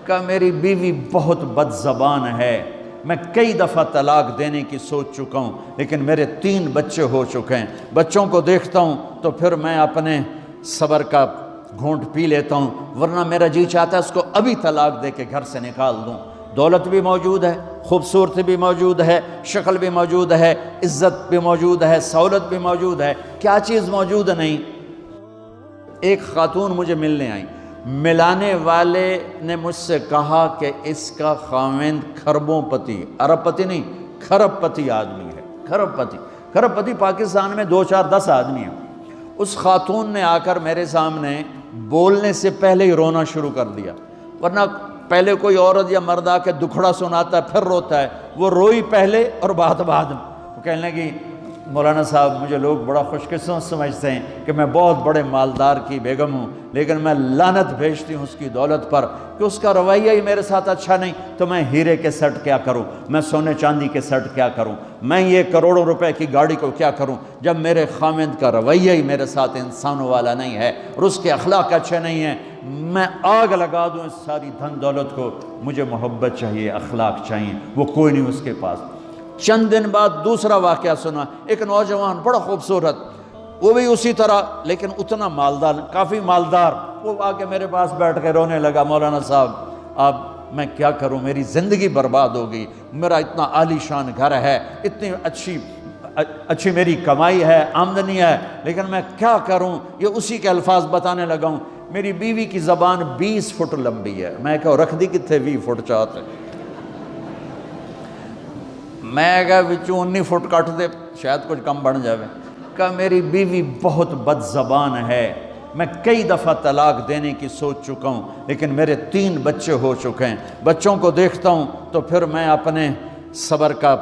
کہ میری بیوی بہت بد زبان ہے، میں کئی دفعہ طلاق دینے کی سوچ چکا ہوں، لیکن میرے 3 بچے ہو چکے ہیں، بچوں کو دیکھتا ہوں تو پھر میں اپنے صبر کا گھونٹ پی لیتا ہوں، ورنہ میرا جی چاہتا ہے اس کو ابھی طلاق دے کے گھر سے نکال دوں۔ دولت بھی موجود ہے، خوبصورتی بھی موجود ہے، شکل بھی موجود ہے، عزت بھی موجود ہے، سہولت بھی موجود ہے، کیا چیز موجود نہیں؟ ایک خاتون مجھے ملنے آئی، ملانے والے نے مجھ سے کہا کہ اس کا خاوند کھربوں پتی، ارب پتی نہیں، کھرب پتی آدمی ہے، کھرب پتی پاکستان میں 2 4 10 آدمی ہیں۔ اس خاتون نے آ کر میرے سامنے بولنے سے پہلے ہی رونا شروع کر دیا، ورنہ پہلے کوئی عورت یا مرد آ کے دکھڑا سناتا ہے پھر روتا ہے، وہ روئی پہلے اور بعد وہ کہنے لگی مولانا صاحب مجھے لوگ بڑا خوش قسمت سمجھتے ہیں کہ میں بہت بڑے مالدار کی بیگم ہوں، لیکن میں لعنت بھیجتی ہوں اس کی دولت پر کہ اس کا رویہ ہی میرے ساتھ اچھا نہیں، تو میں ہیرے کے سیٹ کیا کروں، میں سونے چاندی کے سیٹ کیا کروں، میں یہ کروڑوں روپے کی گاڑی کو کیا کروں جب میرے خاوند کا رویہ ہی میرے ساتھ انسانوں والا نہیں ہے اور اس کے اخلاق اچھے نہیں ہیں۔ میں آگ لگا دوں اس ساری دھن دولت کو، مجھے محبت چاہیے، اخلاق چاہیے، وہ کوئی نہیں اس کے پاس۔ چند دن بعد دوسرا واقعہ سنا، ایک نوجوان بڑا خوبصورت، وہ بھی اسی طرح لیکن اتنا مالدار، کافی مالدار، وہ آ کے میرے پاس بیٹھ کے رونے لگا، مولانا صاحب اب میں کیا کروں، میری زندگی برباد ہو گئی، میرا اتنا عالی شان گھر ہے، اتنی اچھی میری کمائی ہے، آمدنی ہے، لیکن میں کیا کروں؟ یہ اسی کے الفاظ بتانے لگا ہوں، میری بیوی کی زبان 20 فٹ لمبی ہے، میں کہا رکھ دی کتنے 20 فٹ چاہتے، میں کہا وچوں 19 فٹ کٹ دے شاید کچھ کم بن جاوے، کہ میری بیوی بہت بد زبان ہے، میں کئی دفعہ طلاق دینے کی سوچ چکا ہوں، لیکن میرے 3 بچے ہو چکے ہیں، بچوں کو دیکھتا ہوں تو پھر میں اپنے صبر کا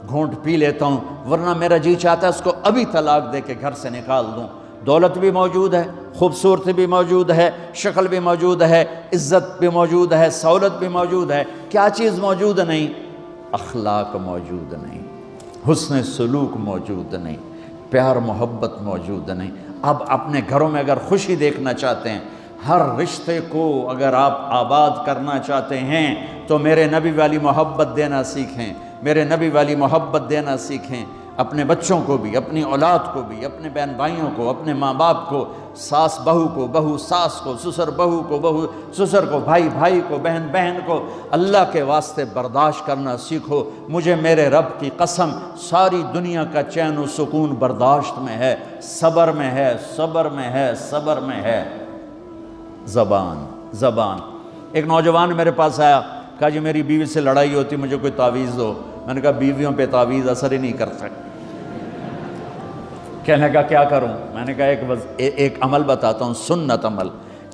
گھونٹ پی لیتا ہوں، ورنہ میرا جی چاہتا ہے اس کو ابھی طلاق دے کے گھر سے نکال دوں۔ دولت بھی موجود ہے، خوبصورتی بھی موجود ہے، شکل بھی موجود ہے، عزت بھی موجود ہے، سہولت بھی موجود ہے، کیا چیز موجود نہیں؟ اخلاق موجود نہیں، حسن سلوک موجود نہیں، پیار محبت موجود نہیں۔ اب اپنے گھروں میں اگر خوشی دیکھنا چاہتے ہیں، ہر رشتے کو اگر آپ آباد کرنا چاہتے ہیں تو میرے نبی والی محبت دینا سیکھیں، میرے نبی والی محبت دینا سیکھیں، اپنے بچوں کو بھی، اپنی اولاد کو بھی، اپنے بہن بھائیوں کو، اپنے ماں باپ کو، ساس بہو کو، بہو ساس کو، سسر بہو کو، بہو سسر کو، بھائی بھائی کو، بہن بہن کو، اللہ کے واسطے برداشت کرنا سیکھو۔ مجھے میرے رب کی قسم ساری دنیا کا چین و سکون برداشت میں ہے، صبر میں ہے، صبر میں ہے، صبر میں ہے۔ زبان ایک نوجوان میرے پاس آیا، کہا جی میری بیوی سے لڑائی ہوتی، مجھے کوئی تعویذ دو۔ میں نے کہا بیویوں پہ تعویذ اثر ہی نہیں کرتا۔ کہنے کا کیا کروں؟ میں نے کہا ایک عمل بتاتا ہوں، سنت عمل،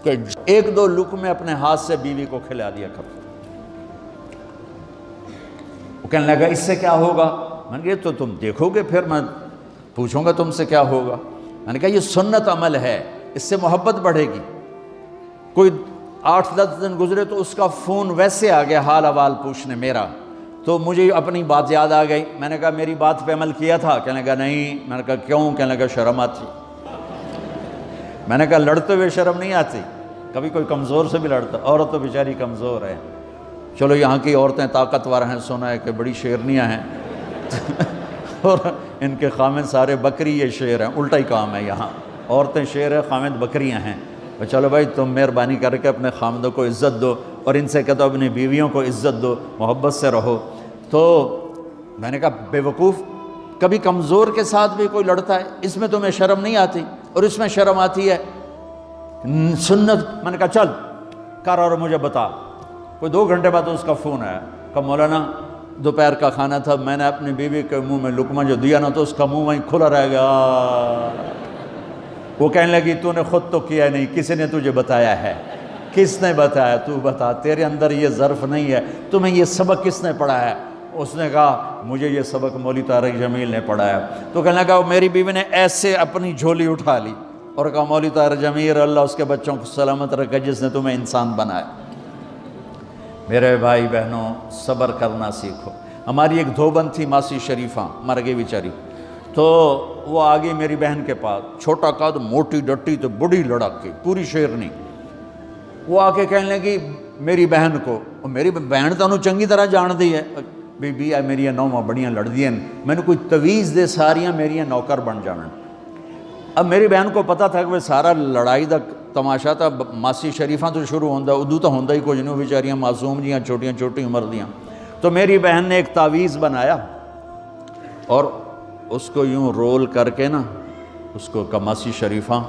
کہ 1-2 لقمے اپنے ہاتھ سے بیوی کو کھلا دیا کرو۔ وہ کہنے لگا اس سے کیا ہوگا؟ میں نے کہا تو تم دیکھو گے، پھر میں پوچھوں گا تم سے کیا ہوگا۔ میں نے کہا یہ سنت عمل ہے، اس سے محبت بڑھے گی۔ کوئی 8-10 دن گزرے تو اس کا فون ویسے آ گیا حال احوال پوچھنے میرا، تو مجھے اپنی بات یاد آ گئی۔ میں نے کہا میری بات پہ عمل کیا تھا؟ کہنے لگا نہیں۔ میں نے کہا کیوں؟ کہنے لگا شرم آتی۔ میں نے کہا لڑتے ہوئے شرم نہیں آتی؟ کبھی کوئی کمزور سے بھی لڑتا، عورت تو بیچاری کمزور ہے، چلو یہاں کی عورتیں طاقتور ہیں، سنا ہے کہ بڑی شیرنیاں ہیں اور ان کے خامد سارے بکری یہ شیر ہیں، الٹا ہی کام ہے، یہاں عورتیں شیر ہے، خامد بکریاں ہیں۔ چلو بھائی تم مہربانی کر کے اپنے خامدوں کو عزت دو، اور ان سے کہتا اپنی بیویوں کو عزت دو، محبت سے رہو۔ تو میں نے کہا بے وقوف، کبھی کمزور کے ساتھ بھی کوئی لڑتا ہے، اس میں تمہیں شرم نہیں آتی اور اس میں شرم آتی ہے؟ سنت۔ میں نے کہا چل کر اور مجھے بتا۔ کوئی 2 گھنٹے بعد اس کا فون آیا، کہا مولانا دوپہر کا کھانا تھا، میں نے اپنی بیوی کے منہ میں لقمہ جو دیا نا تو اس کا منہ وہیں کھلا رہ گیا۔ وہ کہنے لگی تو نے خود تو کیا نہیں، کسی نے تجھے بتایا ہے؟ کس نے بتایا؟ تو بتا، تیرے اندر یہ ظرف نہیں ہے، تمہیں یہ سبق کس نے پڑھایا ہے؟ اس نے کہا مجھے یہ سبق مولوی طارق جمیل نے پڑھایا۔ تو کہنے لگا میری بیوی نے ایسے اپنی جھولی اٹھا لی اور کہا مولوی طارق جمیل اللہ اس کے بچوں کو سلامت رکھے جس نے تمہیں انسان بنایا۔ میرے بھائی بہنوں صبر کرنا سیکھو۔ ہماری ایک دھوبند تھی ماسی شریفہ، مر گئی بیچاری، تو وہ آ گئی میری بہن کے پاس، چھوٹا قد، موٹی ڈٹی، تو بڑی لڑک کی، پوری شیرنی۔ وہ آ کے کہنے لگی میری بہن کو، میری بہن تو انہوں چنگی طرح جان دی ہے، بی بی ہے میری نوواں بڑیاں لڑدیاں، میں نے کوئی تویز دے ساریاں میری نوکر بن جانا۔ اب میری بہن کو پتہ تھا کہ وہ سارا لڑائی دا تماشا تھا، ماسی شریفاں تو شروع ہوندہ، ادو تو ہوندہ ہی کچھ نہیں، بیچاریاں معصوم جیاں چھوٹیاں چھوٹی عمر دیاں۔ تو میری بہن نے ایک تعویذ بنایا اور اس کو یوں رول کر کے نا، اس کو کہا ماسی شریفاں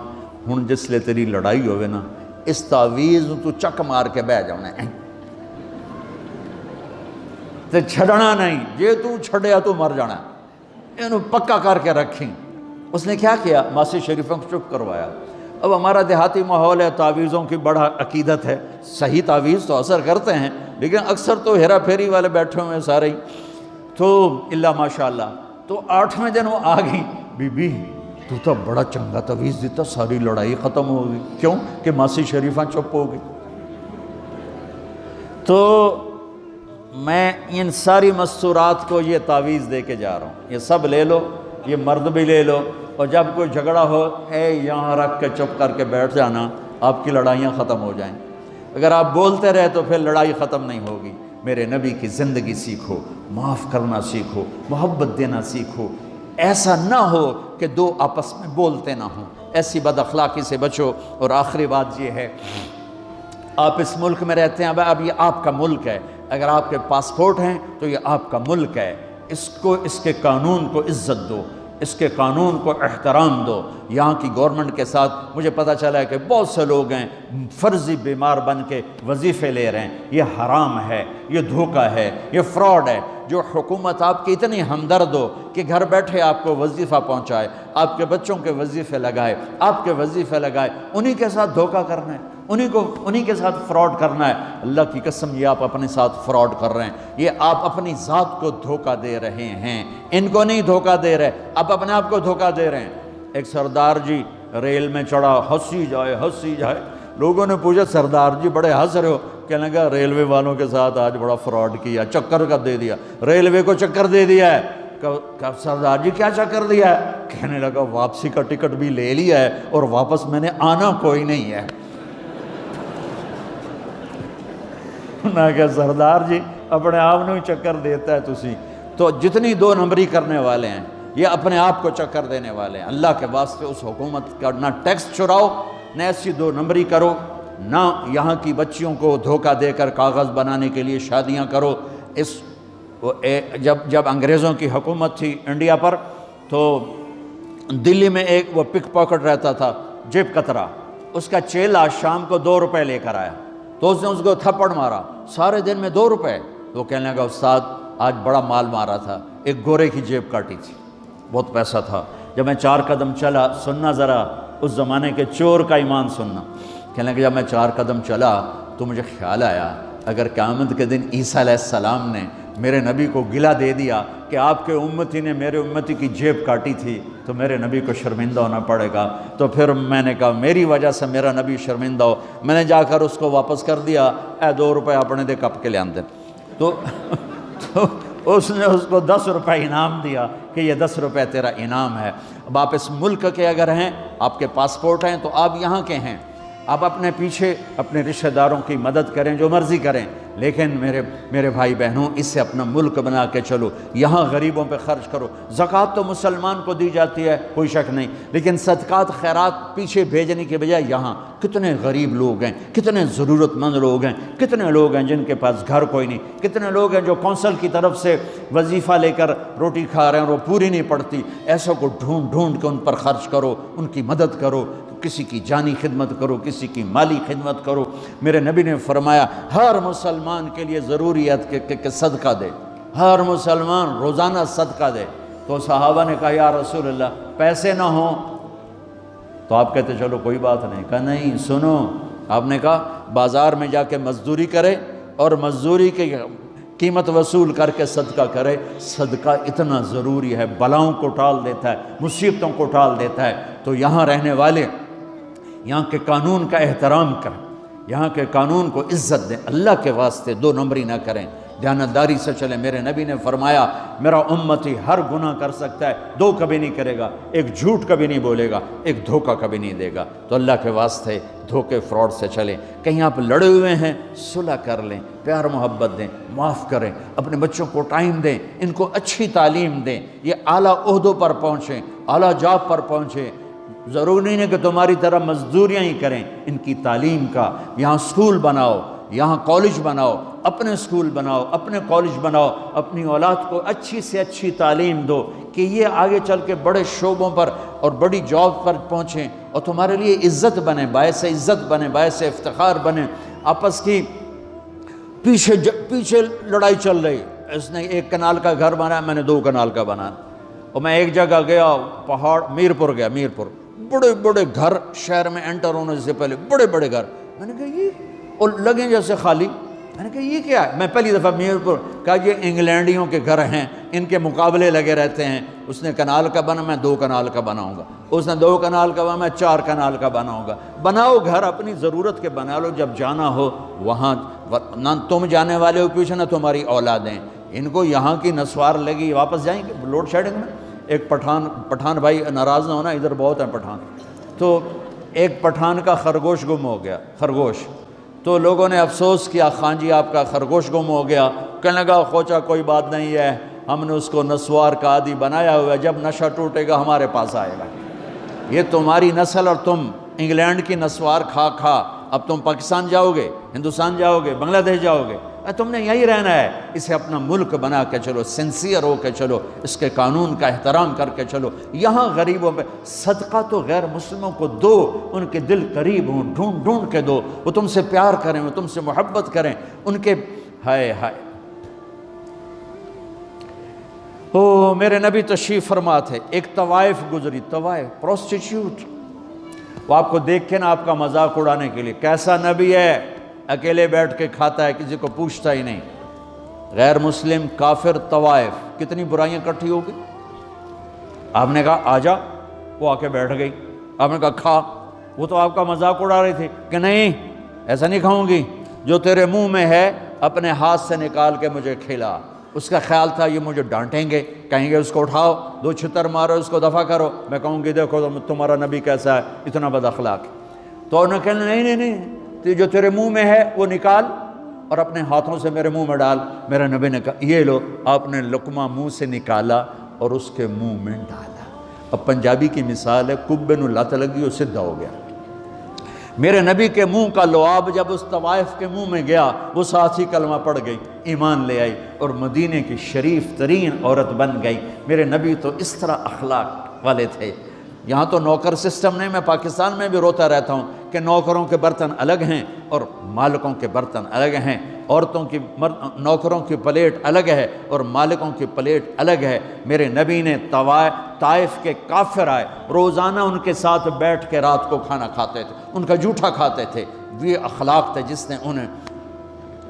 ہن جس لے تیری لڑائی ہوئے نا، اس تعویذ تو چک مار کے بہ جانا ہے تے چھڑنا نہیں، جے تو چھڑیا تو مر جانا ہے، انہوں پکا کر کے رکھیں۔ اس نے کیا کیا؟ ماسی شریفوں کو چپ کروایا۔ اب ہمارا دیہاتی ماحول ہے، تعویذوں کی بڑا عقیدت ہے، صحیح تعویذ تو اثر کرتے ہیں لیکن اکثر تو ہیرا پھیری والے بیٹھے ہوئے ہیں سارے ہی، تو اللہ ماشاءاللہ۔ تو 8ویں دن وہ آ گئی، بی بی تو تو بڑا چنگا تعویذ دیتا، ساری لڑائی ختم ہو گئی۔ کیوں کہ ماسی شریفاں چپ ہو گئی۔ تو میں ان ساری مستورات کو یہ تعویذ دے کے جا رہا ہوں، یہ سب لے لو، یہ مرد بھی لے لو، اور جب کوئی جھگڑا ہو اے یہاں رکھ کے چپ کر کے بیٹھ جانا، آپ کی لڑائیاں ختم ہو جائیں۔ اگر آپ بولتے رہے تو پھر لڑائی ختم نہیں ہوگی۔ میرے نبی کی زندگی سیکھو، معاف کرنا سیکھو، محبت دینا سیکھو، ایسا نہ ہو کہ دو آپس میں بولتے نہ ہوں، ایسی بد اخلاقی سے بچو۔ اور آخری بات یہ ہے، آپ اس ملک میں رہتے ہیں، اب یہ آپ کا ملک ہے، اگر آپ کے پاسپورٹ ہیں تو یہ آپ کا ملک ہے، اس کو، اس کے قانون کو عزت دو، اس کے قانون کو احترام دو۔ یہاں کی گورنمنٹ کے ساتھ مجھے پتہ چلا ہے کہ بہت سے لوگ ہیں فرضی بیمار بن کے وظیفے لے رہے ہیں، یہ حرام ہے، یہ دھوکہ ہے، یہ فراڈ ہے۔ جو حکومت آپ کی اتنی ہمدرد ہو کہ گھر بیٹھے آپ کو وظیفہ پہنچائے، آپ کے بچوں کے وظیفے لگائے، آپ کے وظیفے لگائے، انہی کے ساتھ دھوکہ کرنا ہے، انہی کے ساتھ فراڈ کرنا ہے، اللہ کی قسم یہ آپ اپنے ساتھ فراڈ کر رہے ہیں، یہ آپ اپنی ذات کو دھوکہ دے رہے ہیں، ان کو نہیں دھوکہ دے رہے، آپ اپنے آپ کو دھوکہ دے رہے ہیں۔ ایک سردار جی ریل میں چڑھا، ہنسی جائے، لوگوں نے پوچھا سردار جی بڑے ہنس رہے ہو؟ کہنے لگا ریلوے والوں کے ساتھ آج بڑا فراڈ کیا، چکر کا دے دیا، ریلوے کو چکر دے دیا ہے۔ کہ سردار جی کیا چکر دیا ہے؟ کہنے لگا واپسی کا ٹکٹ بھی لے لیا ہے اور واپس میں نے آنا کوئی نہیں ہے۔ نہ کہ سردار جی اپنے آپ نے چکر دیتا ہے تسی تو جتنی 2 نمبری کرنے والے ہیں یہ اپنے آپ کو چکر دینے والے ہیں۔ اللہ کے واسطے اس حکومت کا نہ ٹیکس چراؤ، نہ ایسی 2 نمبری کرو، نہ یہاں کی بچیوں کو دھوکہ دے کر کاغذ بنانے کے لیے شادیاں کرو۔ جب انگریزوں کی حکومت تھی انڈیا پر تو دلی میں ایک وہ پک پاکٹ رہتا تھا جیب کترا، اس کا چیلا شام کو 2 روپے لے کر آیا تو اس نے اس کو تھپڑ مارا، سارے دن میں 2 روپے۔ تو کہنے لگا استاد آج بڑا مال مارا تھا، ایک گورے کی جیب کاٹی تھی، بہت پیسہ تھا۔ جب میں 4 قدم چلا، سننا ذرا اس زمانے کے چور کا ایمان سننا، کہنے لگا جب میں 4 قدم چلا تو مجھے خیال آیا اگر قیامت کے دن عیسیٰ علیہ السلام نے میرے نبی کو گلہ دے دیا کہ آپ کے امتی نے میرے امتی کی جیب کاٹی تھی تو میرے نبی کو شرمندہ ہونا پڑے گا۔ تو پھر میں نے کہا میری وجہ سے میرا نبی شرمندہ ہو، میں نے جا کر اس کو واپس کر دیا، اے 2 روپے اپنے دے کپ کے لے آندے۔ تو اس نے اس کو 10 روپے انعام دیا کہ یہ 10 روپے تیرا انعام ہے۔ اب آپ اس ملک کے اگر ہیں، آپ کے پاسپورٹ ہیں تو آپ یہاں کے ہیں، آپ اپنے پیچھے اپنے رشتہ داروں کی مدد کریں، جو مرضی کریں، لیکن میرے بھائی بہنوں اس سے اپنا ملک بنا کے چلو، یہاں غریبوں پہ خرچ کرو۔ زکوٰۃ تو مسلمان کو دی جاتی ہے کوئی شک نہیں، لیکن صدقات خیرات پیچھے بھیجنے کے بجائے یہاں کتنے غریب لوگ ہیں، کتنے ضرورت مند لوگ ہیں، کتنے لوگ ہیں جن کے پاس گھر کوئی نہیں، کتنے لوگ ہیں جو کونسل کی طرف سے وظیفہ لے کر روٹی کھا رہے ہیں اور وہ پوری نہیں پڑتی، ایسوں کو ڈھونڈ کے ان پر خرچ کرو، ان کی مدد کرو، کسی کی جانی خدمت کرو، کسی کی مالی خدمت کرو۔ میرے نبی نے فرمایا ہر مسلمان کے لیے ضروری ہے کہ صدقہ دے، ہر مسلمان روزانہ صدقہ دے۔ تو صحابہ نے کہا یا رسول اللہ پیسے نہ ہوں تو آپ کہتے چلو کوئی بات نہیں، کہا نہیں سنو، آپ نے کہا بازار میں جا کے مزدوری کرے اور مزدوری کی قیمت وصول کر کے صدقہ کرے، صدقہ اتنا ضروری ہے، بلاؤں کو ٹال دیتا ہے، مصیبتوں کو ٹال دیتا ہے۔ تو یہاں رہنے والے یہاں کے قانون کا احترام کریں، یہاں کے قانون کو عزت دیں، اللہ کے واسطے 2 نمبری نہ کریں۔ دیانتداری سے چلیں۔ میرے نبی نے فرمایا میرا امتی ہر گناہ کر سکتا ہے، 2 کبھی نہیں کرے گا، ایک جھوٹ کبھی نہیں بولے گا، ایک دھوکہ کبھی نہیں دے گا۔ تو اللہ کے واسطے دھوکے فراڈ سے چلیں۔ کہیں آپ لڑے ہوئے ہیں صلح کر لیں، پیار محبت دیں، معاف کریں، اپنے بچوں کو ٹائم دیں، ان کو اچھی تعلیم دیں، یہ اعلیٰ عہدوں پر پہنچیں، اعلیٰ جاب پر پہنچیں۔ ضروری نہیں ہے کہ تمہاری طرح مزدوریاں ہی کریں، ان کی تعلیم کا یہاں اسکول بناؤ، یہاں کالج بناؤ، اپنے اسکول بناؤ، اپنے کالج بناؤ، اپنی اولاد کو اچھی سے اچھی تعلیم دو کہ یہ آگے چل کے بڑے شعبوں پر اور بڑی جاب پر پہنچیں اور تمہارے لیے عزت بنے، باعث عزت بنے، باعث افتخار بنے۔ آپس کی پیچھے لڑائی چل رہی، اس نے 1 کنال کا گھر بنایا، میں نے 2 کنال کا بنایا۔ اور میں ایک جگہ گیا، پہاڑ میرپور گیا، میرپور بڑے بڑے گھر شہر میں انٹر ہونے سے پہلے بڑے بڑے گھر، میں نے کہا یہ اور لگیں جیسے خالی، میں نے کہا یہ کیا ہے؟ میں پہلی دفعہ میرپور کہا یہ انگلینڈیوں کے گھر ہیں، ان کے مقابلے لگے رہتے ہیں، اس نے کنال کا بنا، میں 2 کنال کا بناؤں گا، اس نے 2 کنال کا بنا، میں 4 کنال کا بناؤں گا۔ بناؤ گھر اپنی ضرورت کے بنا لو، جب جانا ہو وہاں، نہ تم جانے والے ہو پیچھے نہ تمہاری اولادیں، ان کو یہاں کی نسوار لگی، واپس جائیں گے لوڈ شیڈنگ میں۔ ایک پٹھان بھائی ناراض نہ ہونا، ادھر بہت ہیں پٹھان، تو ایک پٹھان کا خرگوش گم ہو گیا، خرگوش، تو لوگوں نے افسوس کیا خان جی آپ کا خرگوش گم ہو گیا، کہنے لگا خوچا کوئی بات نہیں ہے، ہم نے اس کو نسوار کا عادی بنایا ہوا ہے، جب نشہ ٹوٹے گا ہمارے پاس آئے گا۔ یہ تمہاری نسل اور تم انگلینڈ کی نسوار کھا کھا اب تم پاکستان جاؤ گے، ہندوستان جاؤ گے، بنگلہ دیش جاؤ گے، تم نے یہیں رہنا ہے۔ اسے اپنا ملک بنا کے چلو، سنسیئر ہو کے چلو، اس کے قانون کا احترام کر کے چلو۔ یہاں غریبوں پہ صدقہ تو غیر مسلموں کو دو، ان کے دل قریب ہوں، ڈھونڈ ڈھونڈ کے دو، وہ تم سے پیار کریں، وہ تم سے محبت کریں، ان کے ہائے ہائے۔ او میرے نبی تشریف فرما تھے، ایک طوائف گزری، طوائف پروسٹیٹیوٹ، وہ آپ کو دیکھ کے نا آپ کا مذاق اڑانے کے لیے، کیسا نبی ہے، اکیلے بیٹھ کے کھاتا ہے، کسی کو پوچھتا ہی نہیں۔ غیر مسلم، کافر، طوائف، کتنی برائیاں اکٹھی ہو گئی۔ آپ نے کہا آ جا، وہ آ کے بیٹھ گئی، آپ نے کہا کھا، وہ تو آپ کا مذاق اڑا رہی تھی کہ نہیں ایسا نہیں کھاؤں گی، جو تیرے منہ میں ہے اپنے ہاتھ سے نکال کے مجھے کھلا۔ اس کا خیال تھا یہ مجھے ڈانٹیں گے، کہیں گے اس کو اٹھاؤ، 2 چھتر مارو، اس کو دفع کرو، میں کہوں گی دیکھو تمہارا نبی کیسا ہے، اتنا بد اخلاق۔ تو انہوں نے کہا نہیں نہیں نہیں، جو تیرے منہ میں ہے وہ نکال اور اپنے ہاتھوں سے میرے منہ میں ڈال۔ میرے نبی نے کہا یہ لو، آپ نے لقمہ منہ سے نکالا اور اس کے منہ میں ڈالا۔ اب پنجابی کی مثال ہے، کبے نو لت لگی اور سدھا ہو گیا۔ میرے نبی کے منہ کا لعاب جب اس طوائف کے منہ میں گیا، وہ ساتھ ہی کلمہ پڑھ گئی، ایمان لے آئی اور مدینے کی شریف ترین عورت بن گئی۔ میرے نبی تو اس طرح اخلاق والے تھے۔ یہاں تو نوکر سسٹم نہیں، میں پاکستان میں بھی روتا رہتا ہوں کہ نوکروں کے برتن الگ ہیں اور مالکوں کے برتن الگ ہیں، عورتوں کی نوکروں کی پلیٹ الگ ہے اور مالکوں کی پلیٹ الگ ہے۔ میرے نبی نے طائف کے کافر آئے، روزانہ ان کے ساتھ بیٹھ کے رات کو کھانا کھاتے تھے، ان کا جھوٹا کھاتے تھے۔ یہ اخلاق تھے جس نے انہیں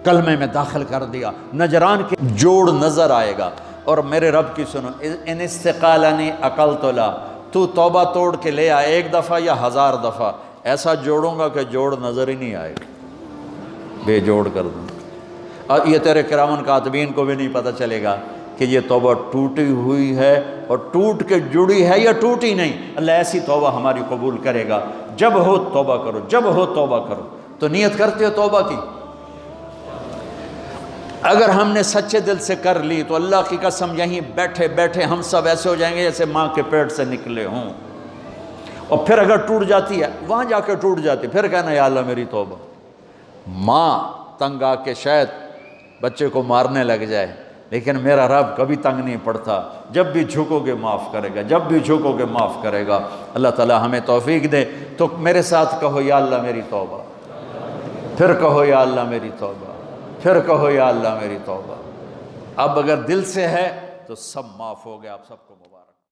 کلمے میں داخل کر دیا۔ نجران کے جوڑ نظر آئے گا، اور میرے رب کی سنو، ان استقالنی عقلت لا، تو توبہ توڑ کے لے آئے 1 دفعہ یا 1000 دفعہ، ایسا جوڑوں گا کہ جوڑ نظر ہی نہیں آئے گا، بے جوڑ کر دوں۔ اور یہ تیرے کرامن کاتبین کو بھی نہیں پتہ چلے گا کہ یہ توبہ ٹوٹی ہوئی ہے اور ٹوٹ کے جڑی ہے یا ٹوٹی نہیں۔ اللہ ایسی توبہ ہماری قبول کرے گا۔ جب ہو توبہ کرو، جب ہو توبہ کرو۔ تو نیت کرتے ہو توبہ کی؟ اگر ہم نے سچے دل سے کر لی تو اللہ کی قسم یہیں بیٹھے بیٹھے ہم سب ایسے ہو جائیں گے جیسے ماں کے پیٹ سے نکلے ہوں۔ اور پھر اگر ٹوٹ جاتی ہے، وہاں جا کے ٹوٹ جاتی، پھر کہنا یا اللہ میری توبہ۔ ماں تنگ آ کے شاید بچے کو مارنے لگ جائے، لیکن میرا رب کبھی تنگ نہیں پڑتا، جب بھی جھکو گے معاف کرے گا، جب بھی جھکو گے معاف کرے گا۔ اللہ تعالی ہمیں توفیق دے۔ تو میرے ساتھ کہو یا اللہ میری توبہ، پھر کہو یا اللہ میری توبہ، پھر کہو یا اللہ میری توبہ۔ اب اگر دل سے ہے تو سب معاف ہو گیا۔ آپ سب کو مبارک۔